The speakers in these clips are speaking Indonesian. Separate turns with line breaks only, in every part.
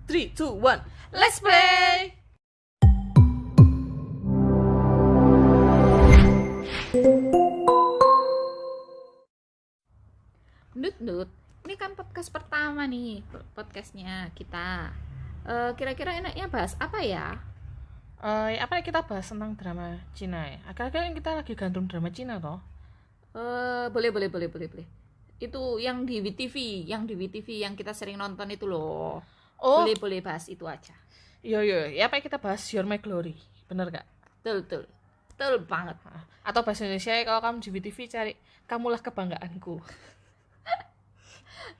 3, 2, 1, let's play!
Nut, ini kan podcast pertama nih, podcastnya kita. Kira-kira enaknya bahas apa ya?
Apa kita bahas tentang drama Cina ya? Akhir-akhir kita lagi gandrung drama Cina toh?
Boleh. Itu yang di WTV, yang kita sering nonton itu loh.
Oh,
Boleh bahas itu aja.
iya, ya apa kita bahas You're My Glory, bener gak?
Betul banget.
Atau bahasa Indonesia kalau kamu di WTV cari Kamulah Kebanggaanku.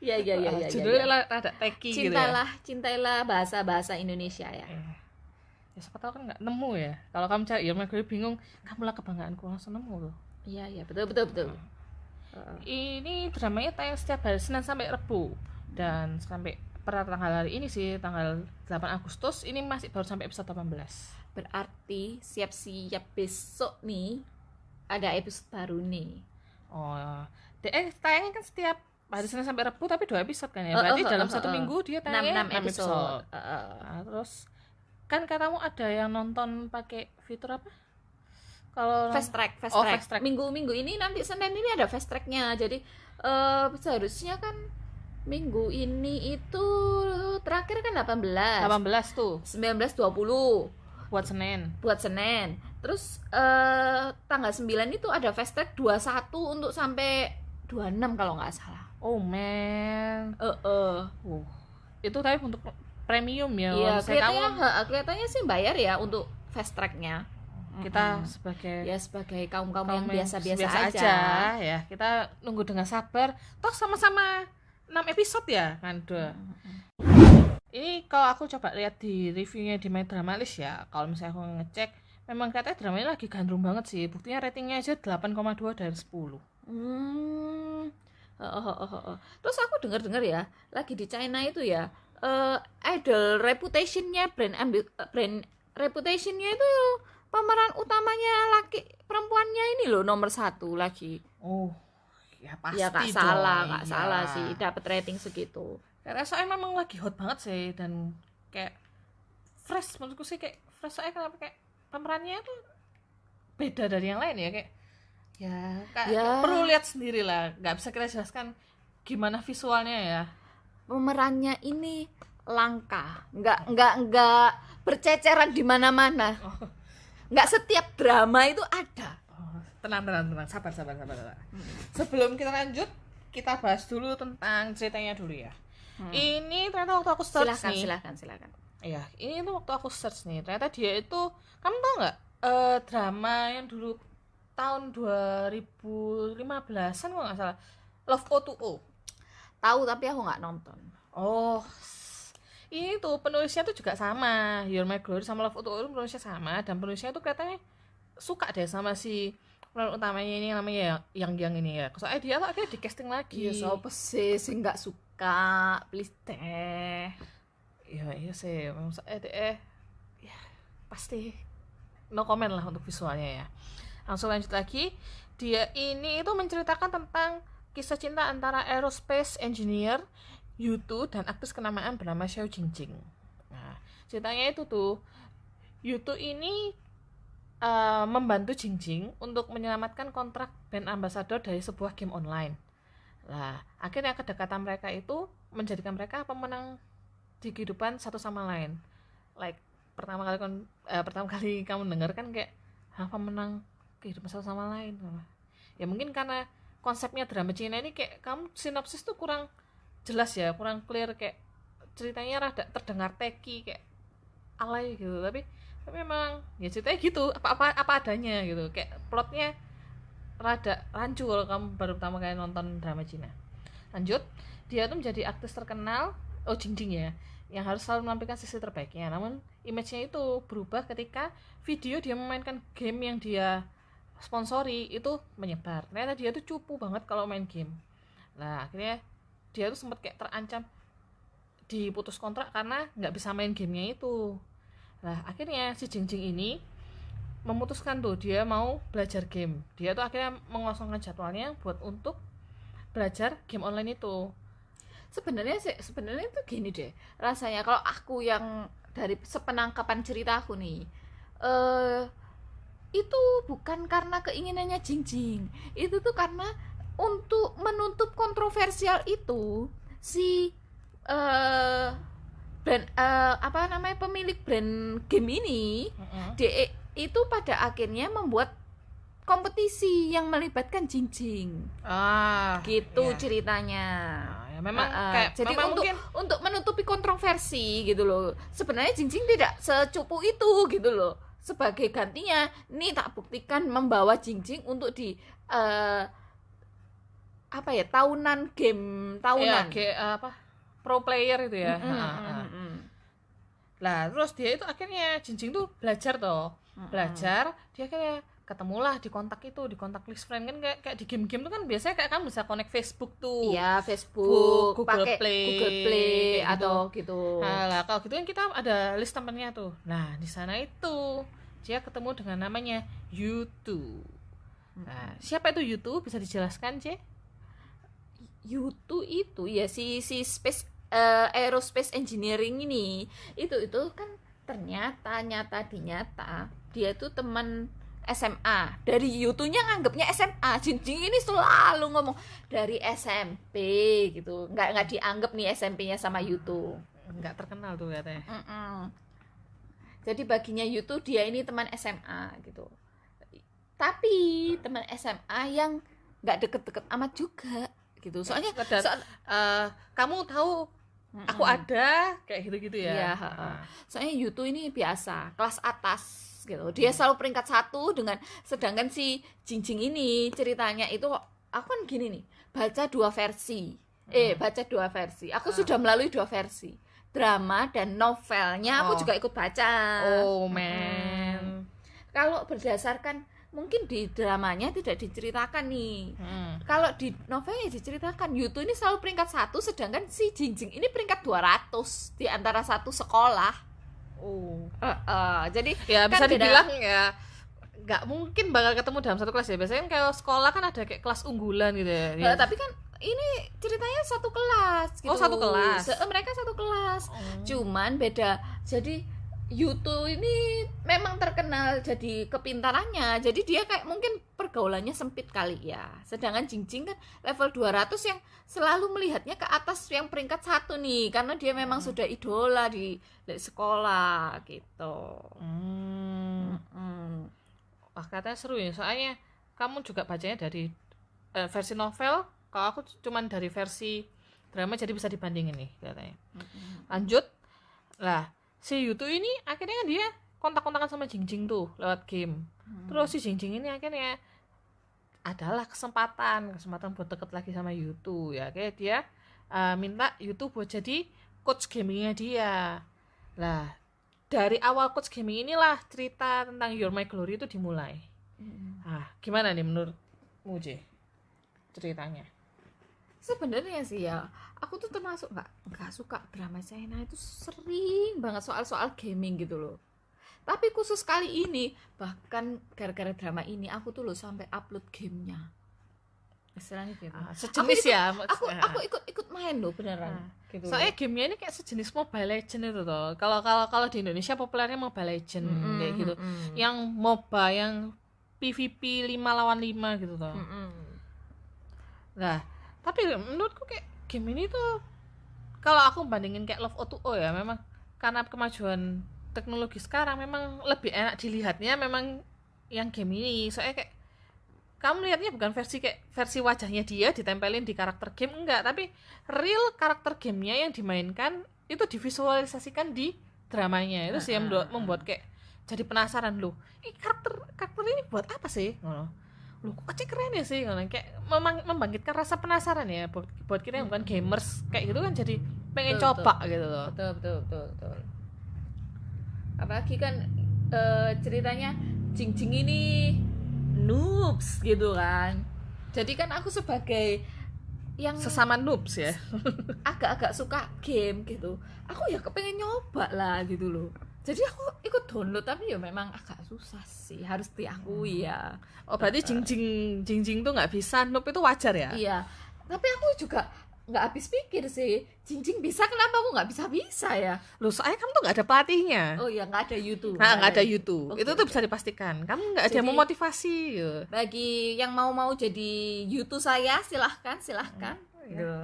Ya.
Judulnya rada teki gitu ya.
Cintailah bahasa Indonesia ya.
Ya siapa tahu kan nggak nemu ya. Kalau kamu cari You're My Glory bingung, Kamulah Kebanggaanku langsung nemu loh.
Iya, betul.
Ini dramanya tayang setiap hari Senin sampai Rabu dan sampai per tanggal hari ini sih tanggal 8 Agustus ini masih baru sampai episode 18.
Berarti siap-siap besok nih ada episode baru nih.
Oh, tayangnya kan setiap hari Senin sampai Rabu tapi 2 episode kan ya. Berarti dalam satu minggu dia tayangnya 6 episode. Nah, terus kan katamu ada yang nonton pakai fitur apa? Kalau
Fast track. Minggu ini nanti Senin ini ada fast tracknya. Jadi seharusnya kan minggu ini itu terakhir kan 18
tuh
19 20
buat Senin.
Terus tanggal 9 itu ada fast track 21 untuk sampai 26 kalau nggak salah.
Oh man. Itu tapi untuk premium ya.
Iya, kelihatannya sih bayar ya untuk fast tracknya.
Kita sebagai
kaum yang biasa
aja ya, kita nunggu dengan sabar. Toh sama-sama 6 episode ya kan, Ini kalau aku coba lihat di reviewnya di My Drama List ya, kalau misalnya aku ngecek memang katanya dramanya lagi gandrung banget sih. Buktinya ratingnya aja 8,2 dari 10.
Terus aku dengar ya, lagi di China itu ya, idol reputationnya brand reputationnya itu pemeran utamanya laki perempuannya ini loh nomor 1 lagi.
Oh ya pasti
ya gak salah sih dapat rating segitu.
Karena soalnya memang lagi hot banget sih dan kayak fresh, menurutku sih kayak fresh. Soalnya kenapa kayak pemerannya tuh beda dari yang lain ya, kayak perlu lihat sendiri lah, nggak bisa kita jelaskan gimana visualnya ya.
Pemerannya ini langka, nggak berceceran di mana-mana. Nggak setiap drama itu ada.
Tenang, sabar. Sebelum kita lanjut, kita bahas dulu tentang ceritanya dulu ya. Ini ternyata waktu aku search
silakan.
Iya, ini tuh waktu aku search nih, ternyata dia itu, kamu tau nggak drama yang dulu tahun 2015an kalau nggak salah, Love O2O.
Tahu tapi aku nggak nonton.
Oh, ini tuh penulisnya tuh juga sama, You're My Glory sama Love O2O itu penulisnya sama, dan penulisnya tuh katanya suka deh sama si pemeran utamanya ini, namanya yang ini ya. Soalnya dia tuh akhirnya di casting lagi.
Ya siapa sih nggak suka, please teh.
Iya sih, maksudnya ya pasti no comment lah untuk visualnya ya. Langsung lanjut lagi, dia ini itu menceritakan tentang kisah cinta antara aerospace engineer Yutu dan aktris kenamaan bernama Xiao Jingjing. Nah, ceritanya itu tuh Yutu ini membantu Jingjing untuk menyelamatkan kontrak brand ambassador dari sebuah game online. Lah, akhirnya kedekatan mereka itu menjadikan mereka pemenang di kehidupan satu sama lain. Like pertama kali kamu dengar kan kayak pemenang kehidupan satu sama lain. Ya mungkin karena konsepnya drama Cina ini kayak kamu sinopsis tuh kurang jelas ya, kurang clear, kayak ceritanya rada terdengar teki, kayak alay gitu, tapi memang ya ceritanya gitu, apa adanya gitu, kayak plotnya rada rancu kalau kamu baru pertama kali nonton drama Cina. Lanjut, dia tuh menjadi aktris terkenal, Jingjing ya, yang harus selalu menampilkan sisi terbaiknya. Namun image-nya itu berubah ketika video dia memainkan game yang dia sponsori itu menyebar. Ternyata dia tuh cupu banget kalau main game. Nah, akhirnya dia tuh sempat kayak terancam diputus kontrak karena nggak bisa main gamenya itu. Nah, akhirnya si Jingjing ini memutuskan tuh dia mau belajar game. Dia tuh akhirnya mengosongkan jadwalnya untuk belajar game online itu.
sebenarnya itu gini deh rasanya, kalau aku yang dari sepenangkapan cerita aku nih, itu bukan karena keinginannya Jingjing, itu tuh karena untuk menutup kontroversial itu si brand apa namanya, pemilik brand game ini, dia itu pada akhirnya membuat kompetisi yang melibatkan Jingjing. Gitu
iya.
ceritanya.
Ya, memang kayak
jadi
memang
untuk menutupi kontroversi gitu loh. Sebenarnya Jingjing tidak secupu itu gitu loh. Sebagai gantinya, nih tak buktikan membawa Jingjing untuk di apa ya, tahunan game tahunan.
apa pro player itu ya. Lah terus dia itu akhirnya Jingjing tuh belajar belajar, dia kayak ketemulah di kontak list friend kan, kayak di game-game tuh kan biasanya kayak kamu bisa connect Facebook tuh.
Iya, Facebook,
Google
pakai
Play,
Google Play
kayak
atau gitu.
Nah, lah kalau gitu kan kita ada list temennya tuh. Nah, di sana itu dia ketemu dengan namanya Yutu. Nah, siapa itu Yutu? Bisa dijelaskan, C?
Yutu itu ya si space aerospace engineering ini. Itu kan ternyata nyata dia tuh teman SMA. Dari Yutunya nganggapnya SMA. Jingjing ini selalu ngomong dari SMP gitu. Nggak dianggap nih SMP-nya sama Yutu.
Nggak terkenal tuh katanya.
Jadi baginya Yutu dia ini teman SMA gitu. Tapi teman SMA yang nggak deket-deket amat juga gitu. Soalnya
kamu tahu aku ada kayak gitu-gitu ya.
Iya, soalnya Yutu ini biasa kelas atas gitu. Dia selalu peringkat 1 sedangkan si Jingjing ini ceritanya itu, aku kan gini nih, baca dua versi. Aku sudah melalui 2 versi. Drama dan novelnya aku juga ikut baca.
Oh man.
Kalau berdasarkan mungkin di dramanya tidak diceritakan nih. Kalau di novelnya diceritakan Yutu ini selalu peringkat 1, sedangkan si Jingjing ini peringkat 200 di antara satu sekolah. Jadi
ya
kan
bisa dibilang ya nggak mungkin bakal ketemu dalam satu kelas ya. Biasanya kan kalau sekolah kan ada kayak kelas unggulan gitu ya.
Tapi kan ini ceritanya satu kelas gitu.
Satu kelas.
Mereka satu kelas. Cuman beda. Jadi Yuto ini memang terkenal jadi kepintarannya. Jadi dia kayak mungkin pergaulannya sempit kali ya. Sedangkan Jingjing kan level 200 yang selalu melihatnya ke atas yang peringkat 1 nih, karena dia memang sudah idola di sekolah gitu.
Wah, katanya seru ya. Soalnya kamu juga bacanya dari versi novel, kalau aku cuman dari versi drama, jadi bisa dibandingin nih katanya. Lanjut. Lah, si Yutu ini akhirnya kan dia kontak-kontakan sama Jingjing tuh lewat game. Terus si Jingjing ini akhirnya adalah kesempatan buat deket lagi sama Yutu ya. Kayak dia minta Yutu buat jadi coach gamingnya dia. Lah, dari awal coach gaming inilah cerita tentang You're My Glory itu dimulai. Gimana nih menurutmu, J? Ceritanya?
Sebenarnya sih ya, aku tuh termasuk nggak suka drama China itu, sering banget soal gaming gitu loh. Tapi khusus kali ini, bahkan gara-gara drama ini aku tuh loh sampai upload gamenya. Istilahnya gitu.
Sejenis
aku ikut main loh beneran. Gitu.
Soalnya gamenya ini kayak sejenis Mobile Legend itu tuh. Kalau di Indonesia populernya Mobile Legend kayak gitu. Yang MOBA yang PVP 5 lawan 5 gitu tuh. Nah, tapi menurutku kayak game ini tuh, kalau aku bandingin kayak Love O2O ya, memang karena kemajuan teknologi sekarang memang lebih enak dilihatnya memang yang game ini. Soalnya kayak kamu lihatnya bukan versi wajahnya dia ditempelin di karakter game, enggak, tapi real karakter gamenya yang dimainkan itu divisualisasikan di dramanya. Itu sih yang membuat kayak jadi penasaran loh, karakter ini buat apa sih? Loh, kok keren ya sih, kayak membangkitkan rasa penasaran ya buat kita yang bukan gamers kayak gitu kan, jadi pengen coba gitu loh.
Betul. Apalagi kan ceritanya Jingjing ini noobs gitu kan. Jadi kan aku sebagai yang
sesama noobs ya,
agak-agak suka game gitu, aku ya kepengen nyoba lah gitu loh. Jadi aku ikut download, tapi ya memang agak susah sih, harus diakui ya.
Oh, berarti Jingjing tuh nggak bisa noob, itu wajar ya?
Iya, tapi aku juga nggak habis pikir sih. Jingjing bisa, kenapa aku nggak bisa ya?
Loh, soalnya kamu tuh nggak ada pelatihnya.
Oh ya, nggak ada YouTube.
Nah, nggak ada YouTube.
Oke,
Itu tuh bisa dipastikan. Kamu nggak ada
Jadi,
yang memotivasi. Ya.
Bagi yang mau jadi YouTube saya, silahkan.
Iya.
Gitu.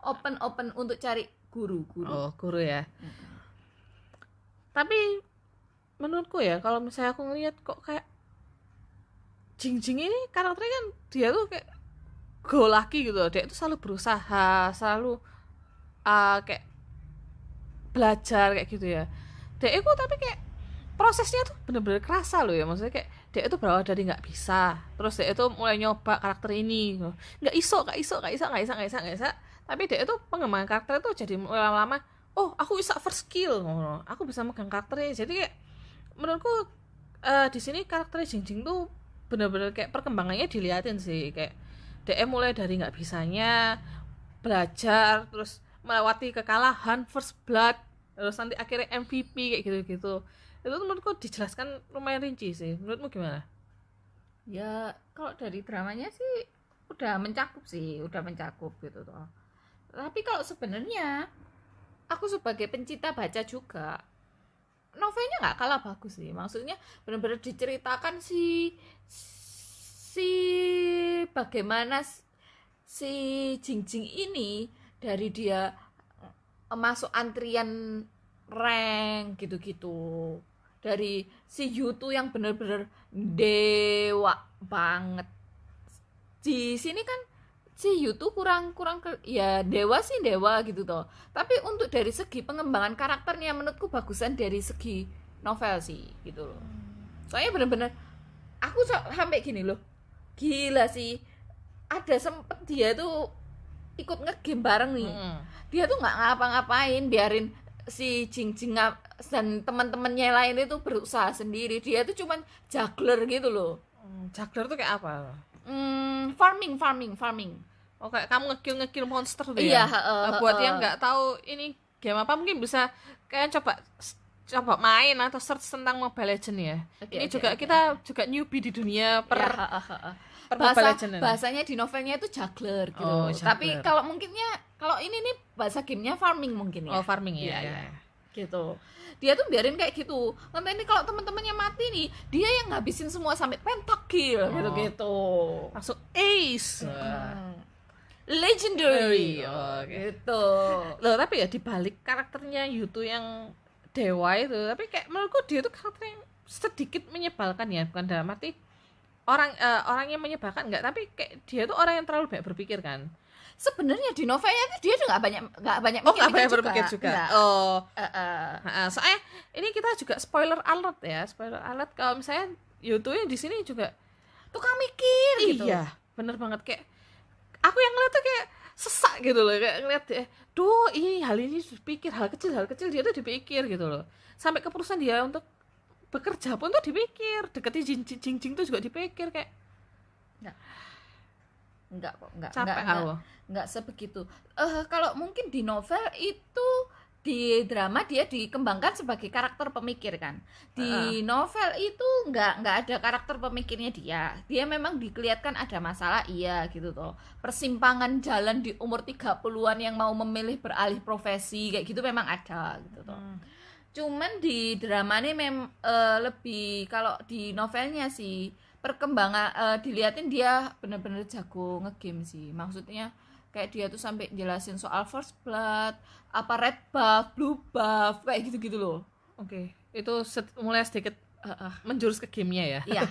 Open untuk cari guru.
Oh, guru ya. Tapi menurutku ya, kalau misalnya aku ngeliat kok kayak Jingjing ini karakternya kan dia tuh kayak go lucky gitu loh. Dia itu selalu berusaha, selalu kayak belajar kayak gitu ya. Dia itu tapi kayak prosesnya tuh bener-bener kerasa loh ya. Maksudnya kayak dia itu berawal dari nggak bisa, terus dia itu mulai nyoba karakter ini gitu. nggak iso. Tapi dia itu pengembangan karakter itu jadi lama-lama, oh aku bisa first skill, aku bisa megang karakternya. Jadi kayak menurutku di sini karakternya Jingjing tuh bener-bener kayak perkembangannya diliatin sih. Kayak dia mulai dari nggak bisanya, belajar, terus melewati kekalahan, first blood, terus nanti akhirnya MVP kayak gitu-gitu. Itu menurutku dijelaskan lumayan rinci sih. Menurutmu gimana?
Ya kalau dari dramanya sih udah mencakup gitu toh. Tapi kalau sebenarnya aku sebagai pencinta baca juga, novelnya nggak kalah bagus sih. Maksudnya benar-benar diceritakan si bagaimana si Jingjing ini dari dia masuk antrian rank gitu-gitu, dari si Yutu yang benar-benar dewa banget. Di sini kan si Yutu kurang ya dewa sih dewa gitu toh. Tapi untuk dari segi pengembangan karakternya menurutku bagusan dari segi novel sih gitu loh. Soalnya bener-bener aku sampai gini loh, gila sih, ada sempet dia tuh ikut ngegame bareng nih. Dia tuh nggak ngapa-ngapain, biarin si Jingjing dan teman-temannya lain itu berusaha sendiri. Dia tuh cuman juggler gitu loh.
Juggler tuh kayak apa?
Farming.
Oh, kayak kamu ngekill monster tuh
Iya,
ya. Buat yang nggak tahu ini game apa, mungkin bisa kayak coba main atau search tentang Mobile Legends ya. Ini juga kita juga newbie di dunia per Mobile Legends.
Bahasanya di novelnya itu juggler gitu.
Oh, juggler.
Tapi kalau ini nih bahasa gamenya farming mungkin ya.
Oh, farming ya.
Gitu. Dia tuh biarin kayak gitu. Nanti ini kalau teman-temannya mati nih, dia yang ngabisin semua sampai pentakill gitu.
Langsung ace.
Legendary. Gitu.
Loh, tapi ya dibalik karakternya Yutu yang dewa itu, tapi kayak menurutku dia tuh karakter yang sedikit menyebalkan ya, bukan dalam arti orang yang menyebalkan enggak, tapi kayak dia tuh orang yang terlalu banyak berpikir kan.
Sebenarnya di novelnya tuh dia tuh nggak banyak
berpikir juga. Soalnya ini kita juga spoiler alert kalau misalnya Yutu di sini juga
tukang mikir gitu.
Iya, bener banget, kayak aku yang ngeliat tuh kayak sesak gitu loh, kayak ngeliat ini hal ini dipikir, hal kecil dia tuh dipikir gitu loh. Sampai keputusan dia untuk bekerja pun tuh dipikir, deketin Jingjing tuh juga dipikir, kayak
enggak sebegitu. Kalau mungkin di novel itu, di drama dia dikembangkan sebagai karakter pemikir kan. Di novel itu enggak ada karakter pemikirnya dia memang dikelihatkan ada masalah iya gitu toh, persimpangan jalan di umur 30-an yang mau memilih beralih profesi kayak gitu memang ada gitu toh. Cuman di drama ini lebih, kalau di novelnya sih perkembangan dilihatin dia bener-bener jago ngegame sih. Maksudnya kayak dia tuh sampai jelasin soal first blood, apa red buff, blue buff, kayak gitu-gitu loh.
Oke. Itu mulai sedikit menjurus ke gamenya ya.
Iya.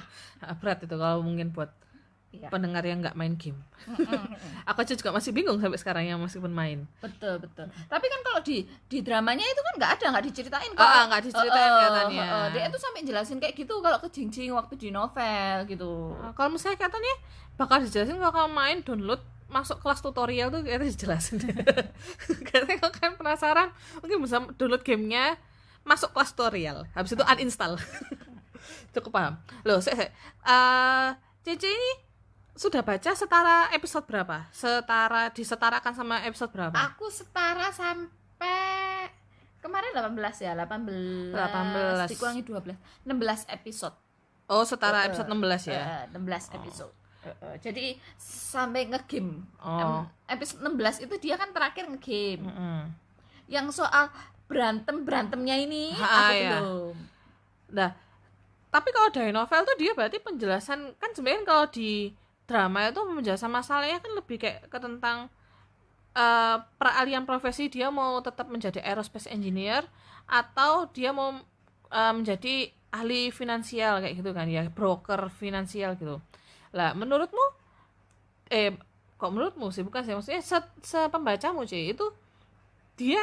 Berat itu kalau mungkin buat pendengar yang nggak main game. Aku aja juga masih bingung sampai sekarang yang meskipun main.
Betul. Tapi kan kalau di dramanya itu kan nggak diceritain kok.
Nggak diceritain katanya.
Dia tuh sampai jelasin kayak gitu kalau ke Jingjing waktu di novel gitu.
Kalau misalnya katanya bakal dijelasin kalau kamu main download masuk kelas tutorial tuh kita dijelasin. Katanya kalau kalian penasaran mungkin bisa download gamenya, masuk kelas tutorial, habis itu uninstall. Cukup paham. Loh, Cici ini sudah baca setara episode berapa? Disetarakan sama episode berapa?
Aku setara sampai kemarin 18 ya, 18 dikurangi 12, 16 episode.
Oh, setara episode 16 ya.
16 episode. Jadi sampai ngegame.
Oh.
Episode 16 itu dia kan terakhir ngegame.
Mm-mm.
Yang soal berantemnya ini
Ha,
aku
ya.
belum.
Nah, tapi kalau dari novel tuh dia berarti penjelasan kan sebenarnya kalau di drama itu penjelasan masalahnya kan lebih kayak ke tentang peralihan profesi, dia mau tetap menjadi aerospace engineer atau dia mau menjadi ahli finansial kayak gitu kan ya, broker finansial gitu. Lah menurutmu kok menurutmu sih, bukan sih, maksudnya sepembacamu sih itu dia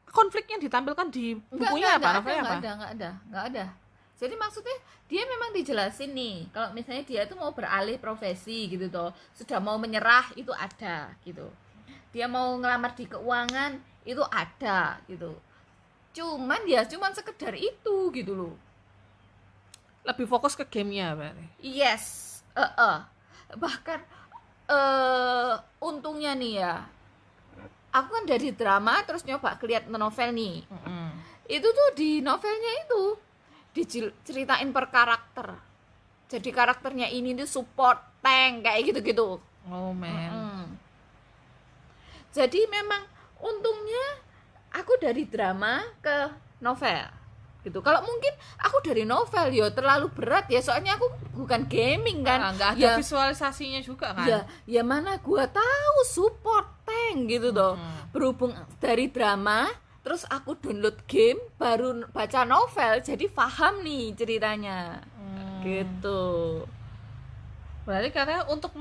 konflik yang ditampilkan di bukunya apa, novelnya apa?
Enggak ada. Jadi maksudnya dia memang dijelasin nih, kalau misalnya dia itu mau beralih profesi gitu toh, sudah mau menyerah itu ada gitu. Dia mau ngelamar di keuangan itu ada gitu. Cuman sekedar itu gitu loh.
Lebih fokus ke gamenya berarti.
Yes, bahkan untungnya nih ya, aku kan dari drama terus nyoba lihat novel nih. Itu tuh di novelnya itu diceritain per karakter. Jadi karakternya ini tuh support tank kayak gitu-gitu.
Oh man.
Jadi memang untungnya aku dari drama ke novel gitu. Kalau mungkin aku dari novel ya terlalu berat ya, soalnya aku bukan gaming kan.
Nggak ada visualisasinya juga kan.
Ya mana gua tahu support tank gitu toh. Berhubung dari drama terus aku download game baru baca novel, jadi paham nih ceritanya. Gitu.
Berarti katanya untuk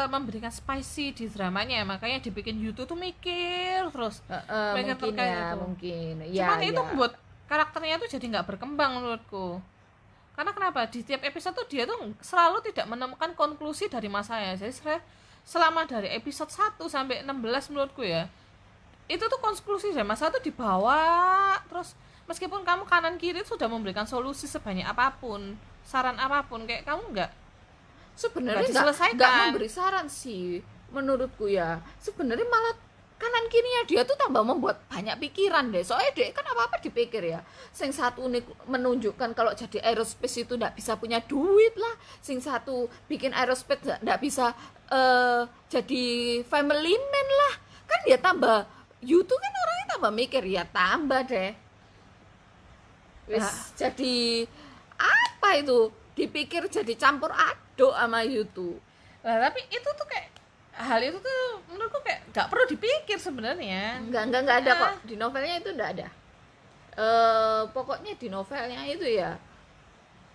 memberikan spicy di dramanya, makanya dibikin YouTube tuh mikir terus.
Mungkin ya, mungkin.
Cuman itu membuat karakternya tuh jadi nggak berkembang menurutku. Karena kenapa? Di tiap episode tuh dia tuh selalu tidak menemukan konklusi dari masalahnya. Jadi selama dari episode 1 sampai 16 menurutku ya, itu tuh konklusi dari masalah tuh dibawa terus, meskipun kamu kanan kiri sudah memberikan solusi sebanyak apapun, saran apapun, kayak kamu
sebenarnya nggak memberi saran sih menurutku ya. Sebenarnya malah kanan kirinya dia tuh tambah membuat banyak pikiran deh. Soalnya dia kan apa-apa dipikir ya. Sing satu nih menunjukkan kalau jadi aerospace itu nggak bisa punya duit lah. Sing satu bikin aerospace nggak bisa jadi family man lah. Kan dia tambah, YouTube kan orangnya tambah mikir ya, tambah deh. Jadi apa itu? Dipikir jadi campur aduk sama YouTube.
Nah, tapi itu tuh kayak hal itu tuh menurutku kayak nggak perlu dipikir sebenarnya.
Nggak ada kok di novelnya, itu nggak ada. Pokoknya di novelnya itu ya,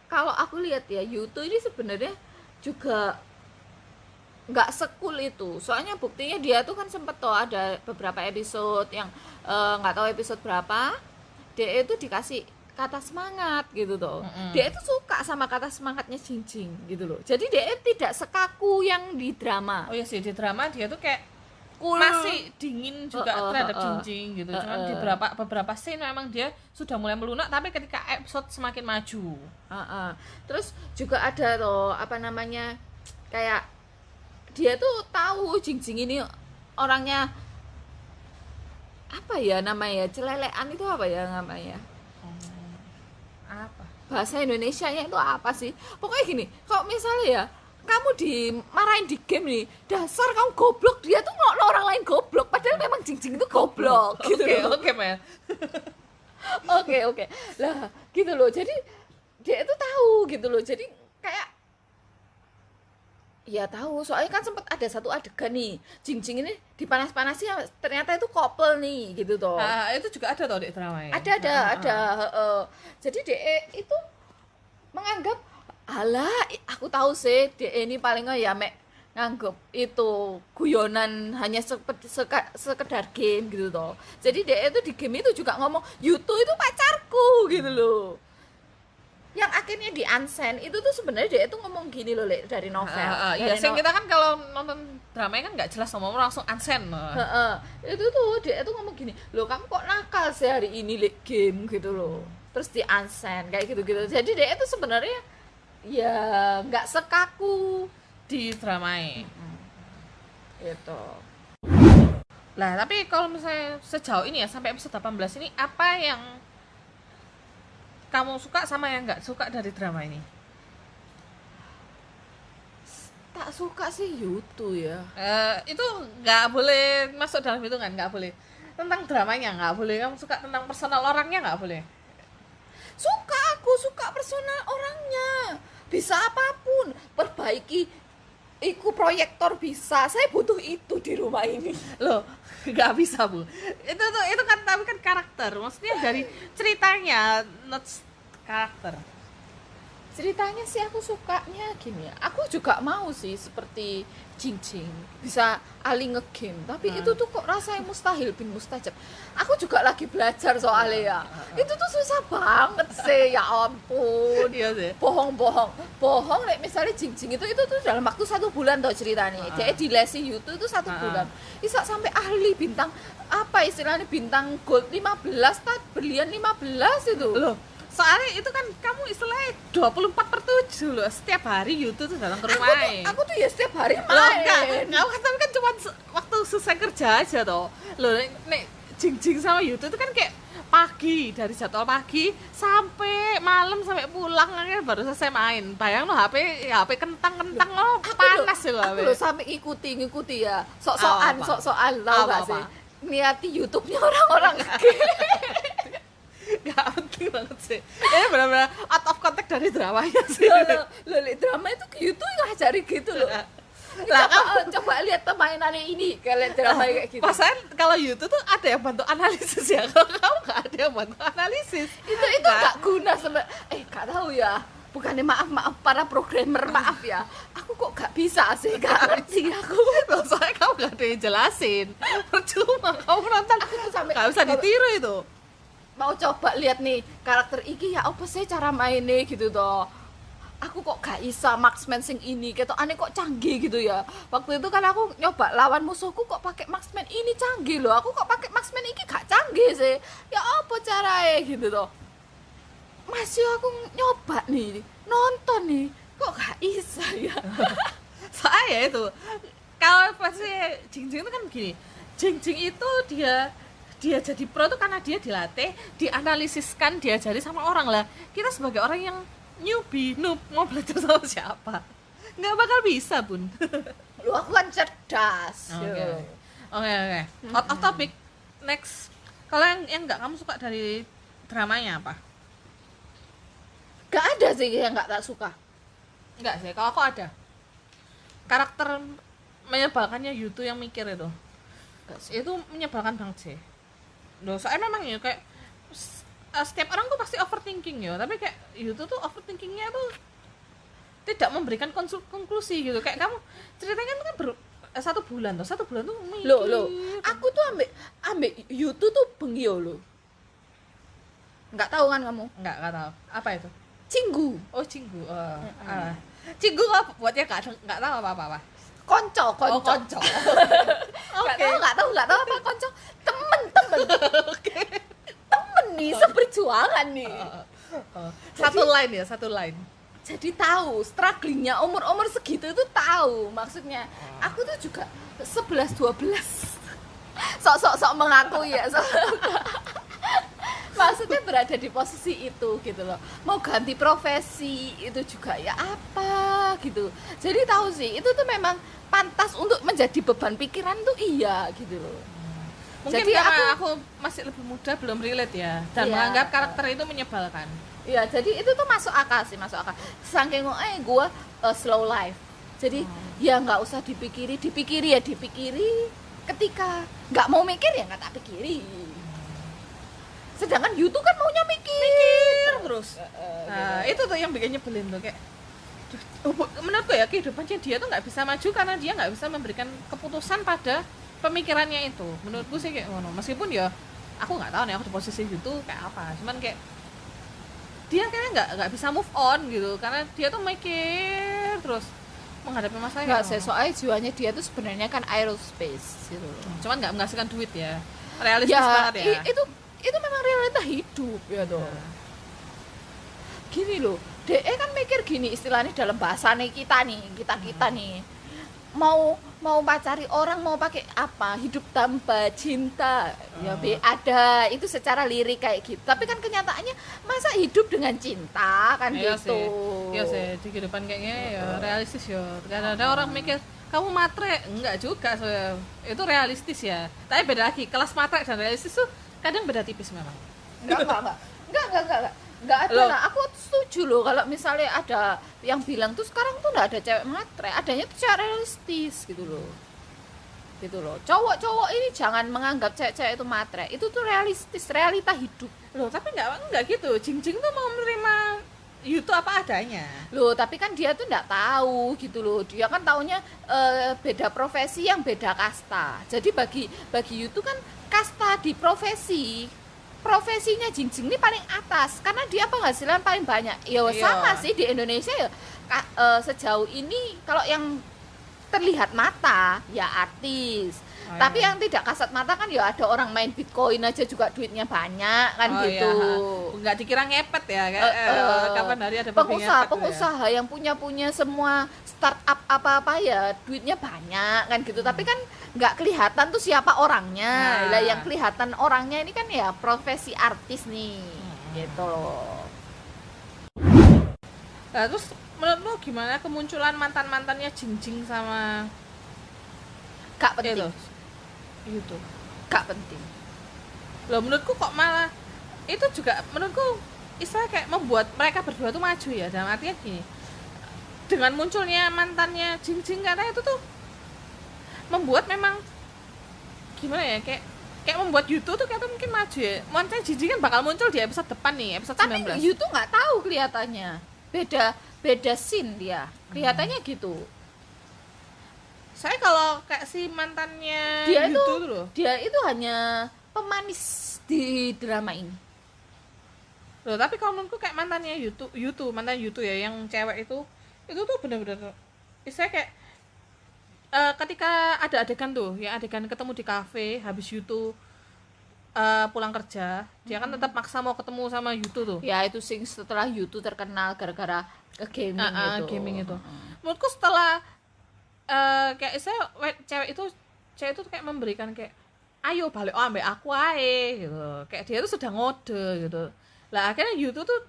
kalau aku lihat ya, YouTube ini sebenarnya juga nggak sekul itu. Soalnya buktinya dia tuh kan sempet tuh ada beberapa episode yang nggak tahu episode berapa, dia itu dikasih kata semangat gitu tuh. Dia itu suka sama kata semangatnya Jingjing gitu loh. Jadi dia tidak sekaku yang di drama.
Oh iya sih, di drama dia tuh kayak masih dingin juga terhadap Jingjing gitu. Cuman di beberapa scene memang dia sudah mulai melunak, tapi ketika episode semakin maju.
Terus juga ada tuh apa namanya, kayak dia tuh tahu Jingjing ini orangnya apa ya namanya, celelean itu apa ya namanya?
Apa?
Bahasa Indonesianya itu apa sih? Pokoknya gini, kalau misalnya ya kamu dimarahin di game nih, dasar kamu goblok, dia tuh ngelok orang lain goblok, padahal memang Jingjing itu goblok. Gitu.
Oke, Mel.
Oke. Lah, gitu loh. Jadi dia itu tahu gitu loh. Jadi kayak ya tahu, soalnya kan sempat ada satu adegan nih, Jingjing ini dipanas-panasi ternyata itu couple nih gitu toh.
Itu juga ada toh di drama ya.
Ada. Jadi DE itu menganggap, alah aku tahu sih DE ini paling ya mek nganggep itu guyonan, hanya sekedar game gitu toh. Jadi DE itu di game itu juga ngomong Yutu itu pacarku gitu loh. Yang akhirnya di unsend itu tuh sebenarnya dia itu ngomong gini loh dari novel.
Iya, sing kita kan kalau nonton dramanya kan nggak jelas ngomong, langsung unsend.
Itu tuh dia itu ngomong gini, loh kamu kok nakal sih hari ini game gitu loh. Terus di unsend kayak gitu-gitu. Jadi dia itu sebenarnya ya nggak sekaku
di dramanya.
Itu.
Lah, tapi kalau misalnya sejauh ini ya sampai episode 18 ini, apa yang kamu suka sama yang nggak suka dari drama ini?
tak suka sih YouTube ya.
Itu nggak boleh masuk dalam hitungan, nggak boleh. Tentang dramanya nggak boleh, kamu suka tentang personal orangnya nggak boleh.
Aku suka personal orangnya. Bisa apapun, perbaiki iku proyektor bisa. Saya butuh itu di rumah ini.
Loh, nggak bisa Bu. Itu kan tapi kan karakter, maksudnya dari ceritanya, not karakter.
Ceritanya sih aku sukanya gini ya. Aku juga mau sih seperti Jing bisa ali ngegame, tapi itu tuh kok rasanya mustahil bin mustajab. Aku juga lagi belajar soalnya ya. Itu tuh susah banget sih, ya ampun.
Iya sih.
Bohong nek misalnya Jing itu tuh dalam waktu 1 bulan tuh ceritanya. Dia dilesi YouTube itu 1 bulan. Bisa sampai ahli bintang apa istilahnya bintang gold 15 berlian 15 itu.
Loh, soalnya itu kan kamu istilahnya 24/7 loh, setiap hari YouTube tuh datang ke rumah.
Aku tuh ya setiap hari main.
Loh, enggak, tapi kan cuma waktu selesai kerja aja toh. Loh, nek Jing sama YouTube itu kan kayak pagi, dari jadwal pagi sampai malam sampai pulang akhirnya baru selesai main. Bayang lo HP kentang-kentang lo panas ya lo HP.
Aku lo sampai ngikuti ya. Sok-sokan tau gak sih? Niati YouTube-nya orang-orang
Gak penting banget sih. Ini benar-benar out of context dari dramanya sih.
Loh, drama itu YouTube ngajari gitu loh. Lah coba lihat permainannya ini, kalian drama kayak gitu.
Pasan kalau YouTube tuh ada yang bantu analisis ya. Kalau kamu nggak ada yang bantu analisis,
itu nggak guna sama. Gak tahu ya. Bukannya maaf para programmer maaf ya. Aku kok gak bisa sih, gak ngerti aku.
Loh, soalnya kamu gak ada yang jelasin. Percuma kamu nonton.
Aku tuh sampai
gak bisa ditiru itu.
Mau coba lihat nih karakter iki ya apa sih cara mainnya gitu toh. Aku kok gak bisa marksman sing ini gitu, aneh kok canggih gitu ya. Waktu itu kan aku nyoba lawan musuhku kok pakai marksman ini canggih loh. Aku kok pakai marksman ini gak canggih sih. Ya apa caranya gitu toh. Masih aku nyoba nih, nonton nih, kok gak bisa ya.
Soalnya itu kalau pasti Jing itu kan gini. Jing itu dia jadi pro tuh karena dia dilatih, dianalisiskan, diajari sama orang lah. Kita sebagai orang yang noob mau belajar sama siapa? Nggak bakal bisa, Bun.
Lu aku kan cerdas.
Oke. Out of topic. Next. Kalau yang nggak kamu suka dari dramanya apa?
Gak ada sih yang nggak tak suka.
Nggak sih, kalau aku ada. Karakter menyebalkannya Yutu yang mikir itu. Itu menyebalkan banget sih. Loh, soalnya memang ya kayak setiap orang tuh pasti overthinking ya, tapi kayak Yutu tuh overthinkingnya tuh tidak memberikan konklusi gitu. Kayak kamu ceritanya tuh kan 1 bulan tuh mikir.
Loh, aku tuh ambek Yutu tuh bengio loh. Nggak tahu kan kamu?
Nggak tahu. Apa itu?
Cinggu.
Oh, Cinggu. Cinggu apa buatnya nggak tahu apa-apa.
Konco.
Oke.
Nggak tahu apa konco. Temen. Temen nih, seperjuangan nih.
Satu line.
Jadi tahu strugglingnya umur segitu itu tahu maksudnya. Aku tuh juga 11-12 sok mengaku ya. Maksudnya berada di posisi itu gitu loh. Mau ganti profesi itu juga ya apa gitu. Jadi tahu sih itu tuh memang pantas untuk menjadi beban pikiran tuh iya gitu loh.
Mungkin
jadi
karena aku masih lebih muda belum relate ya dan menganggap karakter itu menyebalkan.
Iya, jadi itu tuh masuk akal. Saking gue slow life. Jadi ya nggak usah dipikiri. Ketika nggak mau mikir ya nggak tak pikiri. Sedangkan YouTube kan maunya mikir
terus. Nah, itu tuh yang bikin nyebelin tuh kayak. Menurutku ya kehidupannya dia tuh nggak bisa maju karena dia nggak bisa memberikan keputusan pada pemikirannya itu. Menurutku sih kayak ngono. Meskipun ya aku nggak tahu nih aku di posisi itu kayak apa. Cuman kayak dia kayaknya nggak bisa move on gitu karena dia tuh mikir terus menghadapi masalah.
Nggak sih, soalnya jiwanya dia tuh sebenarnya kan aerospace gitu.
Cuman nggak menghasilkan duit ya. Realistis banget ya.
Itu memang realita hidup ya toh. Gini loh, DE kan mikir gini istilahnya dalam bahasa nih kita nih mau mau pacari orang, mau pakai apa, hidup tanpa cinta ya ada itu secara lirik kayak gitu, tapi kan kenyataannya masa hidup dengan cinta kan
Iya
gitu.
Iya sih, di kehidupan kayaknya ya realistis ya. Kadang-kadang orang mikir kamu matre, enggak juga soalnya. Itu realistis ya. Tapi beda lagi, kelas matre dan realistis tuh kadang beda tipis memang.
Enggak ada
Loh.
lah. Aku setuju loh kalau misalnya ada yang bilang tuh sekarang tuh enggak ada cewek matre, adanya tuh cewek realistis gitu loh. Gitu loh. Cowok-cowok ini jangan menganggap cewek-cewek itu matre. Itu tuh realistis, realita hidup.
Loh, tapi enggak gitu. Jingjing tuh mau menerima YouTube apa adanya.
Loh, tapi kan dia tuh enggak tahu gitu loh. Dia kan taunya beda profesi yang beda kasta. Jadi bagi YouTube kan kasta di profesinya Jingjing ini paling atas karena dia penghasilan paling banyak. Ya
Iya.
sama sih di Indonesia ya sejauh ini kalau yang terlihat mata ya artis.
Oh,
Tapi
iya.
yang tidak kasat mata kan ya ada orang main Bitcoin aja juga duitnya banyak kan
Oh,
gitu.
iya. Enggak dikira ngepet ya, kapan hari ada babi ngepet tuh ya.
Pengusaha yang punya semua startup apa-apa ya duitnya banyak kan gitu, tapi kan nggak kelihatan tuh siapa orangnya.
Nah.
Lah yang kelihatan orangnya ini kan ya profesi artis nih gitu loh.
Nah, terus menurut lu gimana kemunculan mantan-mantannya Jingjing sama
Gak penting,
itu? YouTube.
gak penting.
Loh, menurutku kok malah itu juga menurutku istilah kayak membuat mereka berdua tuh maju ya, dalam artinya gini, dengan munculnya mantannya Jingjing karena itu tuh membuat memang gimana ya, kayak membuat YouTube tuh kayak mungkin maju ya. Mantannya Jingjing kan bakal muncul di episode depan nih, episode
Tapi
19.
you tuh nggak tahu kelihatannya, beda scene dia kelihatannya gitu.
Saya kalau kayak si mantannya
Dia itu-
YouTube tuh loh.
Dia itu hanya pemanis di drama ini.
Loh, tapi kalau menurutku kayak mantannya mantan YouTube ya yang cewek itu tuh bener-bener istilahnya kayak ketika ada adegan tuh, yang adegan ketemu di kafe habis YouTube pulang kerja, dia kan tetap maksa mau ketemu sama YouTube tuh.
Ya itu sing setelah YouTube terkenal gara-gara ke gaming itu.
Gaming itu. Menurutku setelah kayak saya cewek itu kayak memberikan kayak ayo balik ambek aku ae gitu. Kayak dia tuh sudah ngode gitu. Lah akhirnya YouTube tuh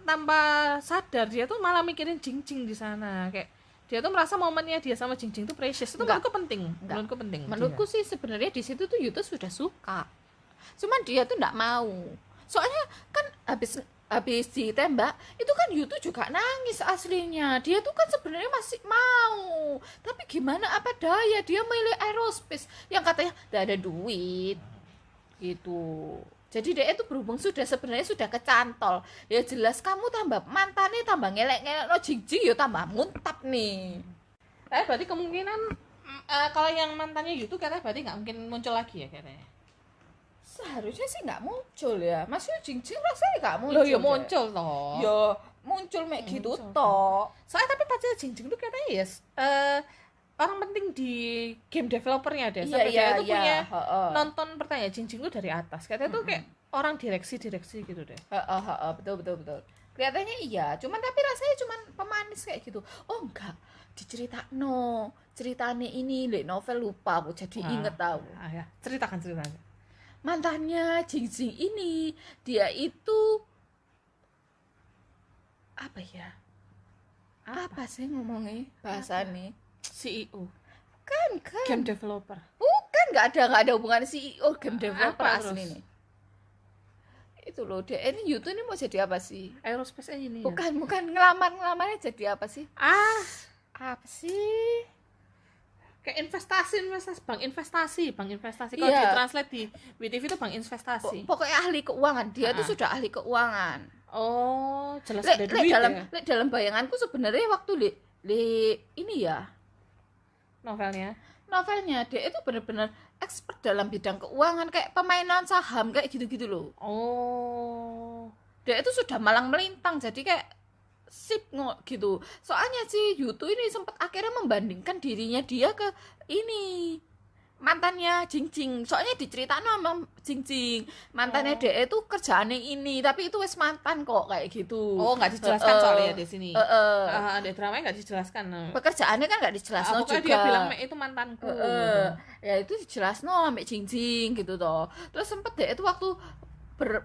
tanpa sadar dia tuh malah mikirin Jingjing di sana. Kayak dia tuh merasa momennya dia sama Jingjing tuh precious. Itu
Enggak.
menurutku penting.
Enggak.
Menurutku penting.
Menurutku sih sebenarnya di situ tuh YouTube sudah suka. Cuman dia tuh enggak mau. Soalnya kan habis ditembak itu kan YouTube juga nangis aslinya. Dia tuh kan sebenarnya masih mau, tapi gimana apa daya dia milih aerospace yang katanya tidak ada duit gitu. Jadi dia itu berhubung sebenarnya sudah kecantol, ya jelas kamu tambah mantannya tambah ngelek-ngelek no Jingjing ya tambah muntap nih.
berarti kemungkinan kalau yang mantannya YouTube katanya berarti nggak mungkin muncul lagi ya katanya.
Seharusnya sih nggak muncul ya, maksudnya Jingjing rasanya nggak muncul.
Loh, ya
deh.
muncul toh.
Ya muncul mek gitu
Muncul.
toh.
Soalnya tapi pacar Jingjing tuh katanya ya orang penting di game developernya deh.
Iya,
Sampai
iya,
dia itu
iya.
punya
Heeh.
nonton pertanyaan Jingjing tuh dari atas. Katanya tuh kayak orang direksi gitu deh.
Heeh, betul. Kelihatannya iya, cuman tapi rasanya cuman pemanis kayak gitu. Oh enggak, diceritakno. Ceritanya ini lek novel lupa aku jadi inget tahu.
Ya. Ceritakan.
Mantannya Jingjing ini dia itu apa ya? Apa sih ngomongnya bahasanya?
CEO,
Kan
game developer.
bukan nggak ada hubungan CEO game developer
Apa
asli
terus?
nih. Itu loh, dia ini YouTube ini mau jadi apa sih?
Aerospace engineer.
Bukan ngelamarnya jadi apa sih? Apa sih?
Kayak bank investasi kalau
Iya.
ditranslate di WTV itu bank investasi.
Pokoknya ahli keuangan, dia tuh sudah ahli keuangan.
Oh, jelas
Lek
ada duit ya
dalam bayanganku sebenarnya waktu ini ya
novelnya.
dia itu benar-benar expert dalam bidang keuangan kayak pemainan saham kayak gitu-gitu loh.
Oh,
Dia itu sudah malang melintang jadi kayak sip gitu. Soalnya si YouTube ini sempat akhirnya membandingkan dirinya dia ke ini mantannya Jingjing. Soalnya diceritain sama Jingjing, mantannya DE itu kerjaannya ini, tapi itu wes mantan kok kayak gitu.
Oh, nggak dijelaskan soalnya di sini. Di dramanya nggak dijelaskan.
Pekerjaannya kan nggak dijelaskan juga.
Dia bilang itu mantanku.
Ya itu dijelasno sampai Jingjing gitu toh. Terus sempet DE itu waktu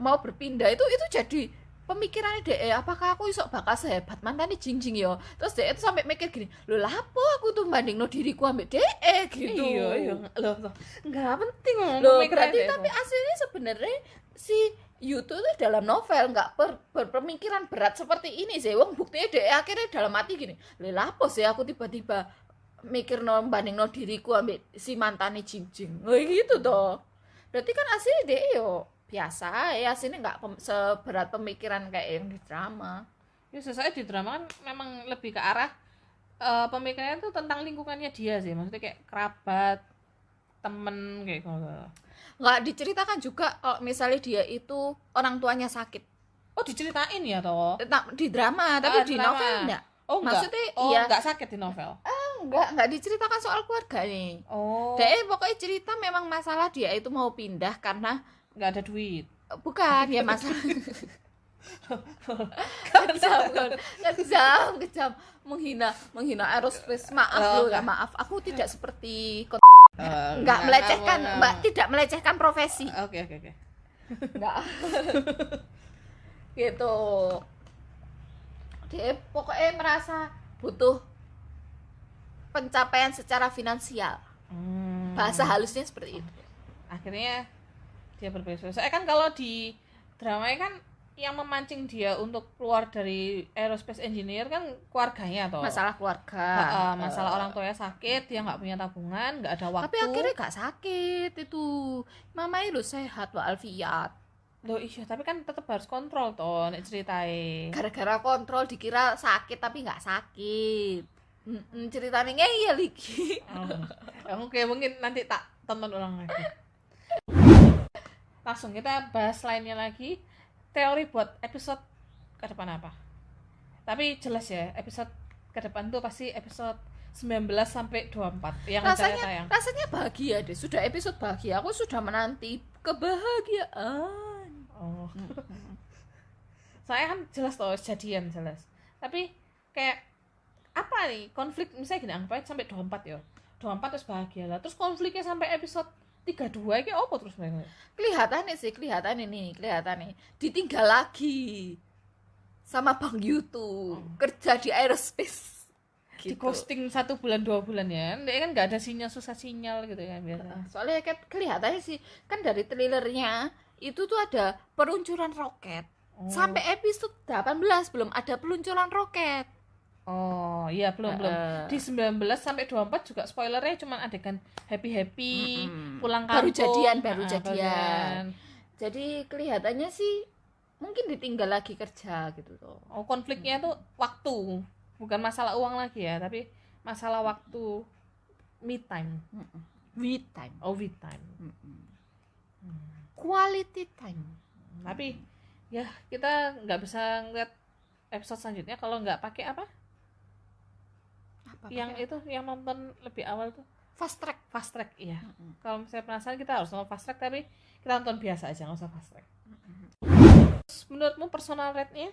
mau berpindah itu jadi pemikirannya DE, apakah aku iso bakal sehebat mantannya Jingjing yo. Terus DE itu sampai mikir gini, lho lah apa aku tuh bandingno diriku ambek DE gitu.
Iya loh nggak penting
loh berarti tapi aslinya sebenarnya si Yuto tuh dalam novel nggak berpemikiran berat seperti ini sih. Wong buktinya DE akhirnya dalam hati gini, lho lah apa sih aku tiba-tiba mikir bandingno diriku ambek si mantannya Jingjing. Oh gitu toh. Berarti kan aslinya DE yo biasa ya, sini nggak seberat pemikiran kayak yang di drama.
Ya sesuai di drama kan memang lebih ke arah pemikirannya tuh tentang lingkungannya dia sih, maksudnya kayak kerabat, temen kayak gitu.
Nggak diceritakan juga kalau misalnya dia itu orang tuanya sakit.
Oh diceritain ya toh?
Di drama, tapi di
drama.
Novel enggak.
Oh enggak?
Maksudnya
iya. Enggak sakit di novel?
Enggak diceritakan soal keluarga nih.
Oh.
Dia pokoknya cerita memang masalah dia itu mau pindah karena
nggak ada duit.
Bukan, ya masalah kejam menghina aerospace. Maaf maaf, aku tidak seperti nggak melecehkan Mbak, tidak melecehkan profesi.
Oke.
Nggak gitu. Dia pokoknya merasa butuh pencapaian secara finansial. Bahasa halusnya seperti itu.
Akhirnya dia berbeda. Soalnya kan kalau di drama kan yang memancing dia untuk keluar dari aerospace engineer kan keluarganya toh.
Masalah keluarga.
Masalah orang tuanya sakit, dia nggak punya tabungan, nggak ada waktu.
Tapi akhirnya nggak sakit itu. Mama itu sehat walafiat.
Loh iya, tapi kan tetap harus kontrol toh nek ceritain.
Gara-gara kontrol dikira sakit tapi nggak sakit. Ceritanya ngeyel lagi.
Oke, mungkin nanti tak tonton ulang lagi. Langsung kita bahas lainnya lagi, teori buat episode ke depan apa. Tapi jelas ya, episode ke depan tuh pasti episode 19 sampai 24 yang tayang.
Rasanya bahagia deh, sudah episode bahagia. Aku sudah menanti kebahagiaan.
Saya kan jelas toh jadian jelas. Tapi kayak apa nih konflik, misalnya gini, anggap aja sampai 24 ya. 24 terus bahagia lah. Terus konfliknya sampai episode 32 iki opo terus mereka? Kelihatan
nih ditinggal lagi sama Bang Yutu kerja di aerospace
gitu. Di ghosting 1 bulan 2 bulan ya. Dia kan nggak ada sinyal gitu kan biasa.
Soalnya kan kelihatannya sih kan dari trailernya itu tuh ada peluncuran roket. Sampai episode 18 belum ada peluncuran roket.
Oh iya belum. Di 19 sampai 24 juga spoilernya cuma adegan happy pulang kampung,
baru jadian. Jadi kelihatannya sih mungkin ditinggal lagi kerja gitu tuh.
Oh konfliknya tuh waktu, bukan masalah uang lagi ya, tapi masalah waktu, me time. Oh me time.
Quality time.
Tapi ya kita nggak bisa ngeliat episode selanjutnya kalau nggak pakai apa? Yang itu yang nonton lebih awal tuh fast track iya. Kalau misalnya penasaran kita harus nonton fast track, tapi kita nonton biasa aja, nggak usah fast track. Menurutmu personal rate-nya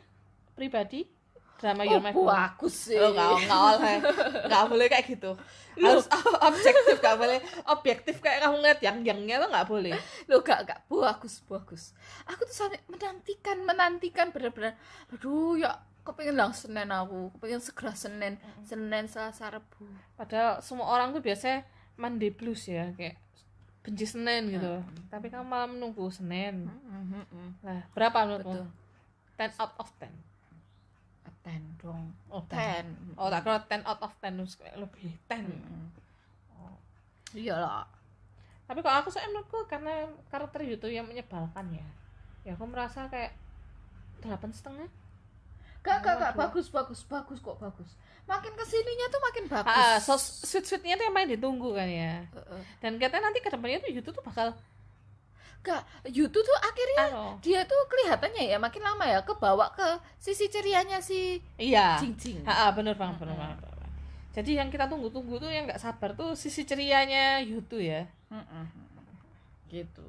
pribadi drama Your My Home?
Bagus sih.
Nggak boleh kayak gitu. Harus objektif, nggak boleh objektif kayak kamu ngeliat yang-yangnya tuh nggak boleh.
Loh gak bagus. Aku tuh sampai menantikan benar-benar. Aduh ya kepengen langsung Senin, aku kepengen segera Senin, Selasa, Rabu.
Padahal semua orang tuh biasanya Monday blues ya, kayak benci Senin gitu. Tapi kamu malah menunggu Senin. Nah, berapa menurutmu? 10 out of 10.
10 dong.
Oh, 10. Oh, tak kira 10 out of 10 lebih 10.
Iyalah.
Tapi kalau aku menurutku karena karakter YouTube yang menyebalkan ya. Ya aku merasa kayak 8,5.
Gak bagus kok, bagus. Makin kesininya tuh makin bagus.
So sweet-sweetnya tuh yang paling ditunggu kan ya. Dan katanya nanti kedepannya tuh YouTube tuh bakal
YouTube tuh akhirnya dia tuh kelihatannya ya makin lama ya kebawa ke sisi cerianya si
iya.
Jingjing.
Bener banget. Jadi yang kita tunggu-tunggu tuh, yang nggak sabar tuh sisi cerianya Yutu ya.
Gitu.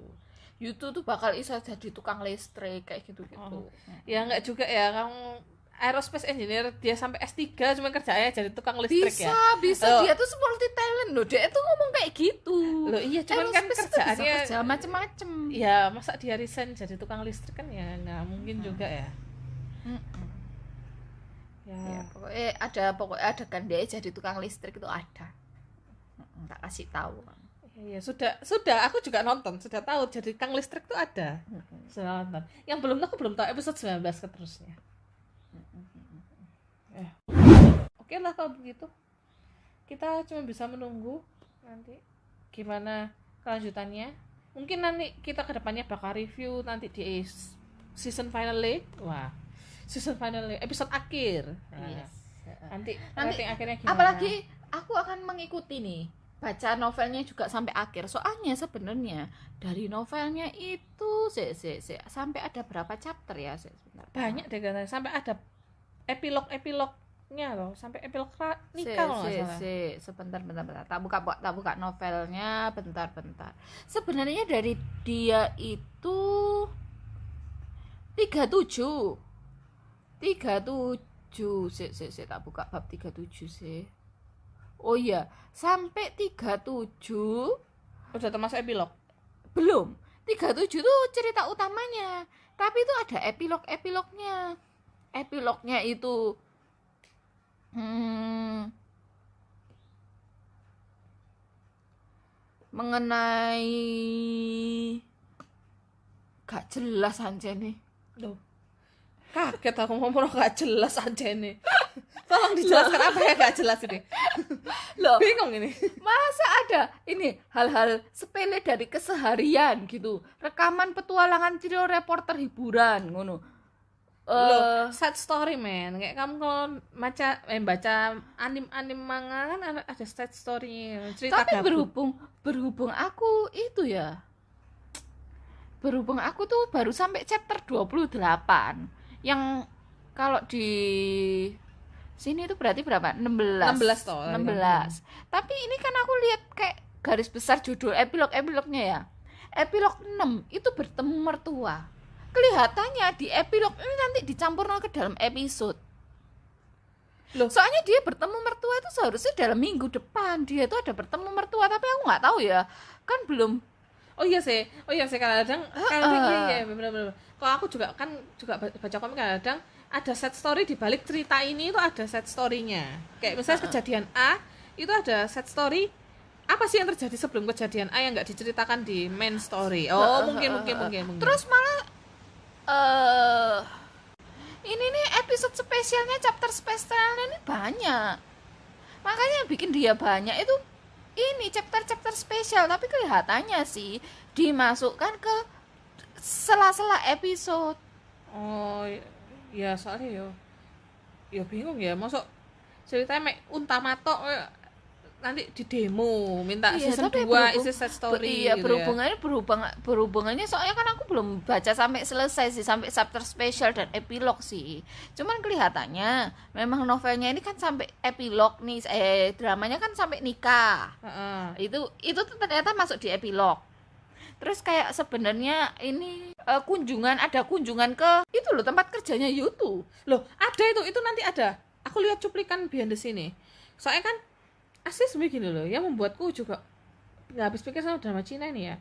Yutu tuh bakal iso jadi tukang listrik kayak gitu-gitu.
Ya nggak juga ya, kamu aerospace engineer dia sampai S3 cuma kerjanya jadi tukang listrik ya.
Bisa dia tuh multi talent loh. Dia tuh ngomong kayak gitu.
Loh iya, cuman kan kerjaannya
kerja macem-macem.
Ya masa dia resign jadi tukang listrik kan ya nggak mungkin juga ya.
Ya, pokoknya ada kan dia jadi tukang listrik itu ada. Tak kasih tahu.
Ya sudah aku juga nonton, sudah tahu jadi tukang listrik itu ada. Sudah nonton. Yang belum aku belum tahu episode 19 seterusnya. Oke lah kalau begitu. Kita cuma bisa menunggu nanti gimana kelanjutannya. Mungkin nanti kita ke depannya bakal review nanti di season finale. Wah, season finale episode akhir.
Yes.
Nanti rating akhirnya gimana?
Apalagi aku akan mengikuti nih, baca novelnya juga sampai akhir. Soalnya sebenarnya dari novelnya itu sampai ada berapa chapter ya? Sebentar.
Banyak deh katanya, sampai ada epilognya loh, sampai epilog nikah loh nggak salah.
Sebentar. Tak buka novelnya, bentar. Sebenarnya dari dia itu 37. Tak buka bab 37 sih. Oh iya, sampai 37
Udah termasuk epilog?
belum. 37 tuh cerita utamanya, tapi itu ada epilognya. Epilognya itu mengenai gak jelas aja nih.
Loh, kaget aku ngomong gak jelas aja nih. Tolong dijelaskan apa ya gak jelas ini.
Loh,
bingung ini.
Masa ada ini hal-hal sepele dari keseharian gitu. Rekaman petualangan trio reporter hiburan ngono.
Loh, sad story men. Kayak kamu kalau baca anim manga kan ada sad story, cerita
tapi
gabut.
berhubung aku itu ya. Berhubung aku tuh baru sampai chapter 28. Yang kalau di sini itu berarti berapa? 16
toh.
16. Tapi ini kan aku lihat kayak garis besar judul epilognya ya. Epilog 6 itu bertemu mertua. Kelihatannya di epilog ini nanti dicampur ke dalam episode. Loh, soalnya dia bertemu mertua itu seharusnya dalam minggu depan. Dia itu ada bertemu mertua, tapi aku nggak tahu ya. Kan belum.
Oh iya sih kadang iya benar. Kalau aku juga baca komik kadang ada set story di balik cerita ini, itu ada set story-nya. Kayak misalnya kejadian A itu ada set story apa sih yang terjadi sebelum kejadian A yang nggak diceritakan di main story. Mungkin.
Terus malah ini nih episode spesialnya, chapter spesialnya ini banyak. Makanya yang bikin dia banyak itu ini chapter spesial, tapi kelihatannya sih dimasukkan ke sela-sela episode.
Oh ya, soalnya yo bingung ya, masuk ceritanya Untamato nanti di demo minta season 2 isi set story gitu
berhubungannya soalnya kan aku belum baca sampai selesai sih, sampai chapter spesial dan epilog sih. Cuman kelihatannya memang novelnya ini kan sampai epilog nih, dramanya kan sampai nikah. Itu ternyata masuk di epilog. Terus kayak sebenarnya ini ada kunjungan ke itu loh, tempat kerjanya Yutu.
Loh, ada itu nanti ada. Aku lihat cuplikan behind the scene. Soalnya kan asli begini loh, yang membuatku juga nggak habis pikir sama drama Cina ini ya.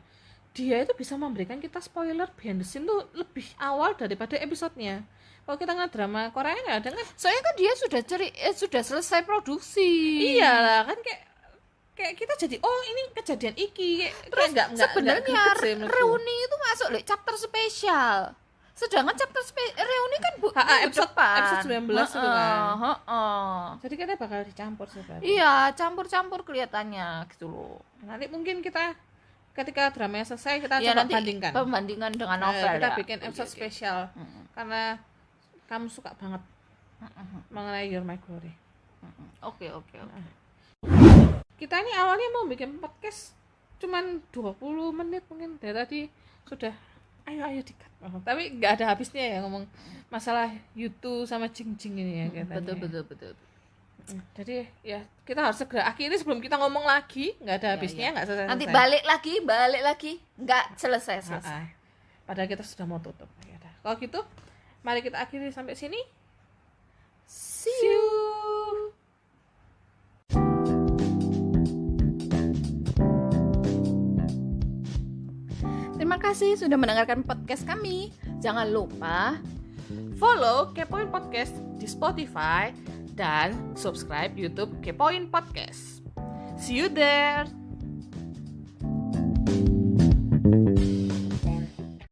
Dia itu bisa memberikan kita spoiler behind the scene tuh lebih awal daripada episodenya. Kalau kita ngeliat drama Korea nggak ada kan?
Soalnya kan dia sudah selesai produksi.
Iyalah kan, kayak kita jadi ini kejadian iki.
Terus sebenarnya reuni itu masuk chapter spesial. Sedangkan chapter reuni kan
episode 19 itu kan. Jadi kita bakal dicampur sebenarnya.
Iya, campur-campur kelihatannya gitu loh.
Nanti mungkin kita ketika dramanya selesai kita coba
bandingkan dengan novel.
Kita bikin episode spesial karena kamu suka banget mengenai You're My Glory.
Oke.
Kita ini awalnya mau bikin podcast cuman 20 menit mungkin, dari tadi sudah ayo dikat. Tapi nggak ada habisnya ya ngomong masalah Yutu sama Jing ini ya katanya.
Betul.
Jadi ya kita harus segera akhiri sebelum kita ngomong lagi, nggak ada habisnya, nggak selesai.
Nanti balik lagi, nggak selesai.
Padahal kita sudah mau tutup. Ya udah. Kalau gitu, mari kita akhiri sampai sini.
See
See you.
Terima kasih sudah mendengarkan podcast kami. Jangan lupa
Follow Kepoin Podcast di Spotify dan subscribe YouTube Kepoin Podcast. See you there.